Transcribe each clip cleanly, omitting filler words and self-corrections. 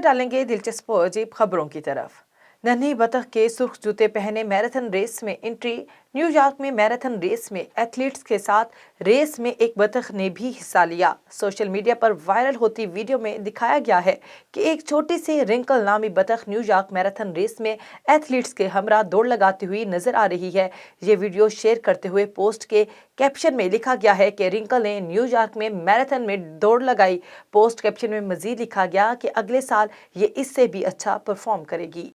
नजर डालेंगे दिलचस्प और अजीब खबरों की तरफ। नन्ही बतख के सुर्ख जूते पहने मैराथन रेस में एंट्री। न्यूयॉर्क में मैराथन रेस में एथलीट्स के साथ रेस में एक बतख ने भी हिस्सा लिया। सोशल मीडिया पर वायरल होती वीडियो में दिखाया गया है कि एक छोटी सी रिंकल नामी बतख न्यूयॉर्क मैराथन रेस में एथलीट्स के हमरा दौड़ लगाती हुई नजर आ रही है। ये वीडियो शेयर करते हुए पोस्ट के कैप्शन में लिखा गया है कि रिंकल ने न्यूयॉर्क में मैराथन में दौड़ लगाई। पोस्ट कैप्शन में मजीद लिखा गया कि अगले साल ये इससे भी अच्छा परफॉर्म करेगी।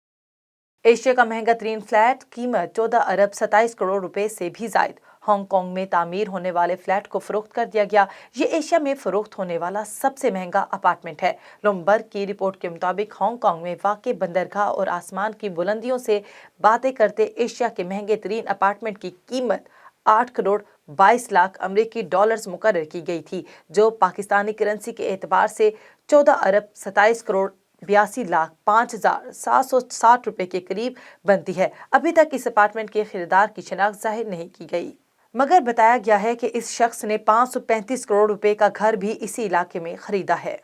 एशिया का महंगा तरीन फ्लैट, कीमत 14 अरब 27 करोड़ रुपए से भी जायद। हांगकांग में तामीर होने वाले फ्लैट को फरोख्त कर दिया गया। ये एशिया में फरोख्त होने वाला सबसे महंगा अपार्टमेंट है। ब्लूमबर्ग की रिपोर्ट के मुताबिक हांगकांग में वाक़ई बंदरगाह और आसमान की बुलंदियों से बातें करते एशिया के महंगे तरीन अपार्टमेंट की कीमत 8 करोड़ 22 लाख अमेरिकी डॉलर्स मुकर्रर की गई थी, जो पाकिस्तानी करेंसी के एतबार से 14 अरब 27 करोड़ 82 लाख 5,760 रुपए के करीब बनती है। अभी तक इस अपार्टमेंट के खरीदार की शनाख्त जाहिर नहीं की गई, मगर बताया गया है कि इस शख्स ने 535 करोड़ रुपए का घर भी इसी इलाके में खरीदा है।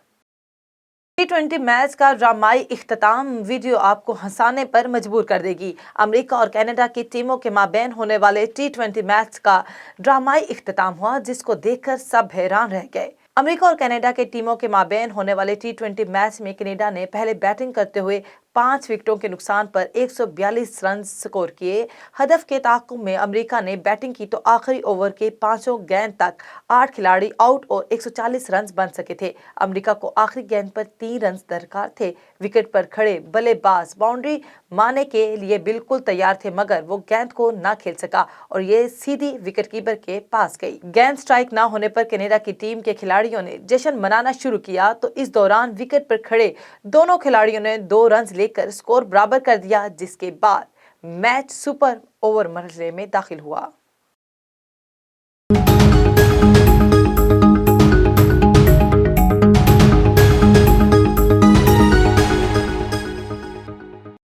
T20 मैच का ड्रामाई इख्तिताम वीडियो आपको हंसाने पर मजबूर कर देगी। अमेरिका और कनाडा की टीमों के माबैन होने वाले T20 मैच का ड्रामाई इख्तिताम हुआ, जिसको देखकर सब हैरान रह गए। अमेरिका और कनाडा के टीमों के माबैन होने वाले T20 मैच में कनाडा ने पहले बैटिंग करते हुए 5 विकेटों के नुकसान पर 142 रन स्कोर किए। हदफ के ताक़ुब में अमेरिका ने बैटिंग की तो आखिरी ओवर के 5 गेंद तक 8 खिलाड़ी आउट और 140 रन बन सके थे। अमेरिका को आखिरी गेंद पर 3 रन दरकार थे। विकेट पर खड़े बल्लेबाज बाउंड्री मारने के लिए बिल्कुल तैयार थे, मगर वो गेंद को ना खेल सका और ये सीधी विकेटकीपर के पास गई। गेंद स्ट्राइक ना होने पर कनाडा की टीम के खिलाड़ियों ने जश्न मनाना शुरू किया, तो इस दौरान विकेट पर खड़े दोनों खिलाड़ियों ने 2 रन लेकर स्कोर बराबर कर दिया, जिसके बाद मैच सुपर ओवर मरहले में दाखिल हुआ।